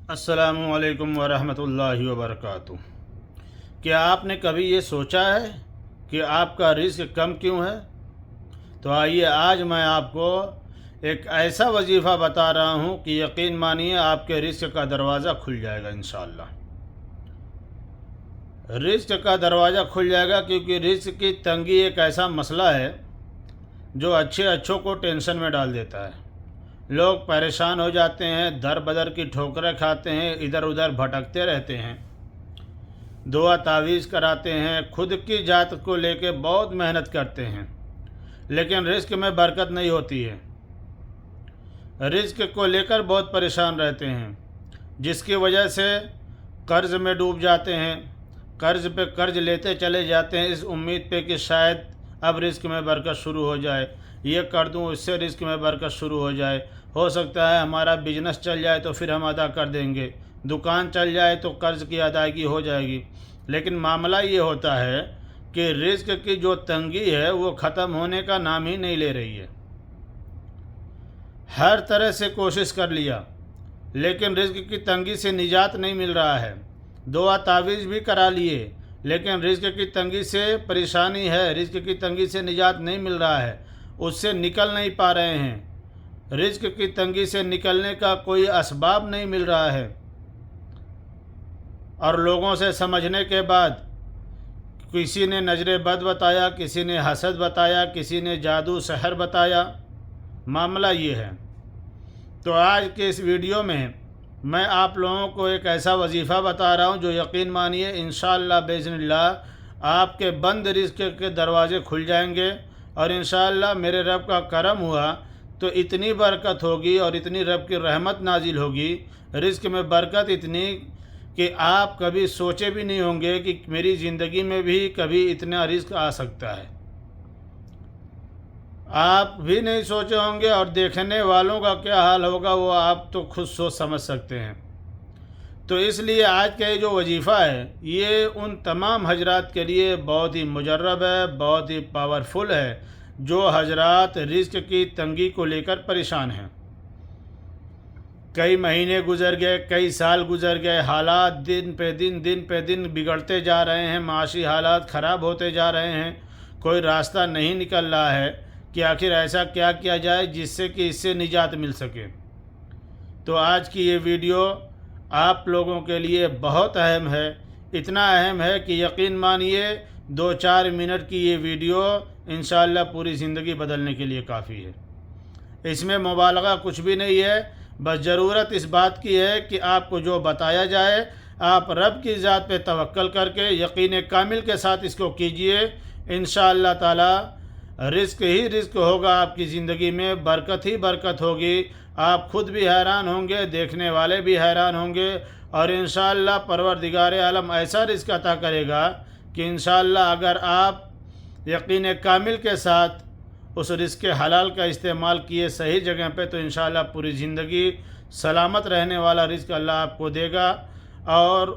अस्सलामु अलैकुम वरहमतुल्लाहि वबरकातुहू। क्या आपने कभी ये सोचा है कि आपका रिस्क कम क्यों है? तो आइए आज मैं आपको एक ऐसा वजीफ़ा बता रहा हूँ कि यकीन मानिए आपके रिस्क का दरवाज़ा खुल जाएगा इंशाअल्लाह। रिस्क का दरवाज़ा खुल जाएगा क्योंकि रिस्क की तंगी एक ऐसा मसला है जो अच्छों को टेंशन में डाल देता है। लोग परेशान हो जाते हैं, दर बदर की ठोकरें खाते हैं, इधर उधर भटकते रहते हैं, दुआ तावीज़ कराते हैं, खुद की जात को लेके बहुत मेहनत करते हैं, लेकिन रिस्क में बरकत नहीं होती है। रिस्क को लेकर बहुत परेशान रहते हैं, जिसकी वजह से कर्ज़ में डूब जाते हैं, कर्ज़ पे कर्ज़ लेते चले जाते हैं इस उम्मीद पे कि शायद अब रिस्क में बरकत शुरू हो जाए, ये कर दूँ इससे रिस्क में बरकत शुरू हो जाए, हो सकता है हमारा बिजनेस चल जाए तो फिर हम अदा कर देंगे, दुकान चल जाए तो कर्ज़ की अदायगी हो जाएगी। लेकिन मामला ये होता है कि रिस्क की जो तंगी है वो ख़त्म होने का नाम ही नहीं ले रही है। हर तरह से कोशिश कर लिया लेकिन रिस्क की तंगी से निजात नहीं मिल रहा है। दुआ तावीज़ भी करा लिए लेकिन रिस्क की तंगी से परेशानी है, रिस्क की तंगी से निजात नहीं मिल रहा है, उससे निकल नहीं पा रहे हैं। रिस्क की तंगी से निकलने का कोई असबाब नहीं मिल रहा है और लोगों से समझने के बाद किसी ने नजर बद बताया, किसी ने हसद बताया, किसी ने जादू सहर बताया। मामला ये है। तो आज के इस वीडियो में मैं आप लोगों को एक ऐसा वजीफ़ा बता रहा हूँ जो यकीन मानिए इंशाअल्लाह बेइज़्निल्लाह आपके बंद रिस्क के दरवाज़े खुल जाएंगे और इंशाअल्लाह मेरे रब का करम हुआ तो इतनी बरकत होगी और इतनी रब की रहमत नाजिल होगी, रिस्क में बरकत इतनी कि आप कभी सोचे भी नहीं होंगे कि मेरी ज़िंदगी में भी कभी इतना रिस्क आ सकता है। आप भी नहीं सोचे होंगे और देखने वालों का क्या हाल होगा वो आप तो खुद सोच समझ सकते हैं। तो इसलिए आज का ये जो वजीफ़ा है ये उन तमाम हजरात के लिए बहुत ही मुजर्रब है, बहुत ही पावरफुल है जो हजरात रिस्क की तंगी को लेकर परेशान हैं। कई महीने गुजर गए, कई साल गुजर गए, हालात दिन पे दिन बिगड़ते जा रहे हैं, माशी हालात ख़राब होते जा रहे हैं, कोई रास्ता नहीं निकल रहा है कि आखिर ऐसा क्या किया जाए जिससे कि इससे निजात मिल सके। तो आज की ये वीडियो आप लोगों के लिए बहुत अहम है, इतना अहम है कि यकीन मानिए 2-4 मिनट की ये वीडियो इंशाअल्लाह पूरी ज़िंदगी बदलने के लिए काफ़ी है। इसमें मुबालगा कुछ भी नहीं है, बस ज़रूरत इस बात की है कि आपको जो बताया जाए आप रब की ज़ात पे तवक्कल करके यकीन कामिल के साथ इसको कीजिए। इंशाअल्लाह ताला रिस्क ही रिस्क होगा आपकी ज़िंदगी में, बरकत ही बरकत होगी। आप खुद भी हैरान होंगे, देखने वाले भी हैरान होंगे और इंशाअल्लाह परवरदिगार आलम ऐसा रिस्क अता करेगा कि इंशाअल्लाह अगर आप यकीन कामिल के साथ उस रिस्क हलाल का इस्तेमाल किए सही जगह पे तो इंशाअल्लाह पूरी ज़िंदगी सलामत रहने वाला रिस्क अल्लाह आपको देगा और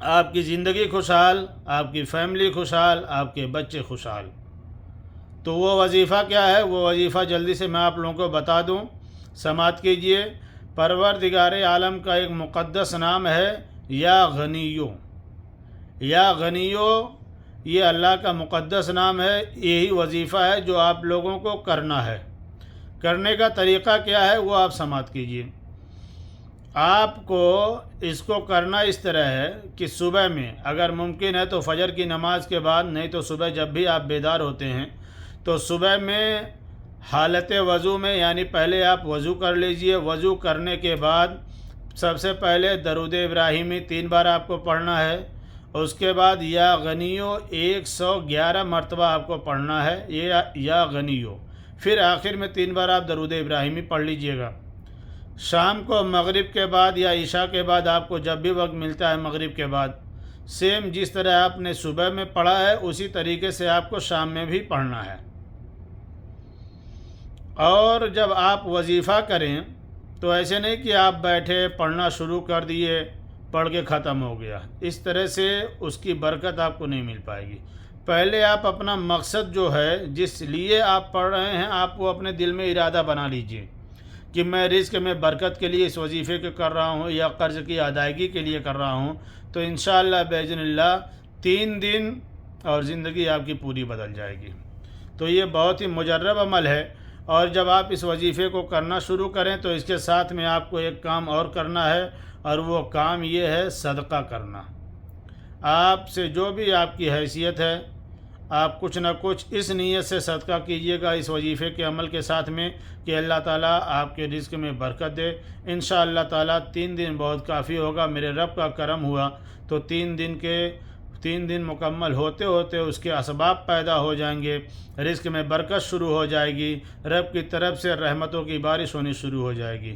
आपकी ज़िंदगी खुशहाल, आपकी फैमिली खुशहाल, आपके बच्चे खुशहाल। तो वो वजीफ़ा क्या है, वो वजीफ़ा जल्दी से मैं आप लोगों को बता दूं, समात कीजिए। परवरदिगार आलम का एक मुक़द्दस नाम है या गनियो। या गनियो ये अल्लाह का मुक़द्दस नाम है, यही वजीफ़ा है जो आप लोगों को करना है। करने का तरीक़ा क्या है वो आप समात कीजिए। आपको इसको करना इस तरह है कि सुबह में अगर मुमकिन है तो फ़जर की नमाज़ के बाद, नहीं तो सुबह जब भी आप बेदार होते हैं तो सुबह में हालत वज़ू में, यानी पहले आप वज़ू कर लीजिए। वज़ू करने के बाद सबसे पहले दरूद इब्राहिमी 3 बार आपको पढ़ना है। उसके बाद या गनियो 111 मरतबा आपको पढ़ना है, ये या गनियो। फिर आखिर में 3 बार आप दरूद इब्राहिमी पढ़ लीजिएगा। शाम को मगरिब के बाद या इशा के बाद आपको जब भी वक्त मिलता है मगरिब के बाद सेम जिस तरह आपने सुबह में पढ़ा है उसी तरीके से आपको शाम में भी पढ़ना है। और जब आप वजीफ़ा करें तो ऐसे नहीं कि आप बैठे पढ़ना शुरू कर दिए, पढ़ के ख़त्म हो गया, इस तरह से उसकी बरकत आपको नहीं मिल पाएगी। पहले आप अपना मकसद जो है जिस लिए आप पढ़ रहे हैं आप वो अपने दिल में इरादा बना लीजिए کہ میں رزق میں برکت کے لیے اس وظیفے کو کر رہا ہوں یا قرض کی ادائیگی کے لیے کر رہا ہوں، تو انشاءاللہ باذن اللہ 3 دن اور زندگی آپ کی پوری بدل جائے گی۔ تو یہ بہت ہی مجرب عمل ہے، اور جب آپ اس وظیفے کو کرنا شروع کریں تو اس کے ساتھ میں آپ کو ایک کام اور کرنا ہے، اور وہ کام یہ ہے صدقہ کرنا۔ آپ سے جو بھی آپ کی حیثیت ہے، آپ کچھ نہ کچھ اس نیت سے صدقہ کیجیے گا اس وظیفے کے عمل کے ساتھ میں کہ اللہ تعالیٰ آپ کے رزق میں برکت دے۔ انشاءاللہ تعالیٰ 3 دن بہت کافی ہوگا، میرے رب کا کرم ہوا تو 3 دن مکمل ہوتے ہوتے اس کے اسباب پیدا ہو جائیں گے، رزق میں برکت شروع ہو جائے گی، رب کی طرف سے رحمتوں کی بارش ہونی شروع ہو جائے گی۔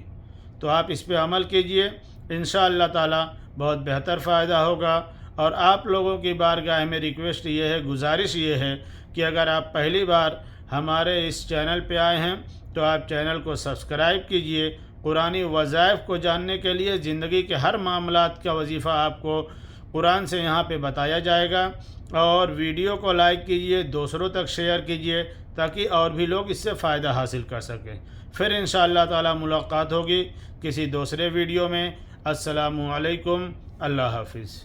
تو آپ اس پہ عمل کیجئے، انشاءاللہ تعالیٰ بہت بہتر فائدہ ہوگا۔ اور آپ لوگوں کی بارگاہ میں ریکویسٹ یہ ہے، گزارش یہ ہے کہ اگر آپ پہلی بار ہمارے اس چینل پہ آئے ہیں تو آپ چینل کو سبسکرائب کیجئے۔ قرآنی وظائف کو جاننے کے لیے زندگی کے ہر معاملات کا وظیفہ آپ کو قرآن سے یہاں پہ بتایا جائے گا، اور ویڈیو کو لائک کیجئے، دوسروں تک شیئر کیجئے تاکہ اور بھی لوگ اس سے فائدہ حاصل کر سکیں۔ پھر انشاءاللہ تعالی ملاقات ہوگی کسی دوسرے ویڈیو میں۔ السلام علیکم، اللہ حافظ۔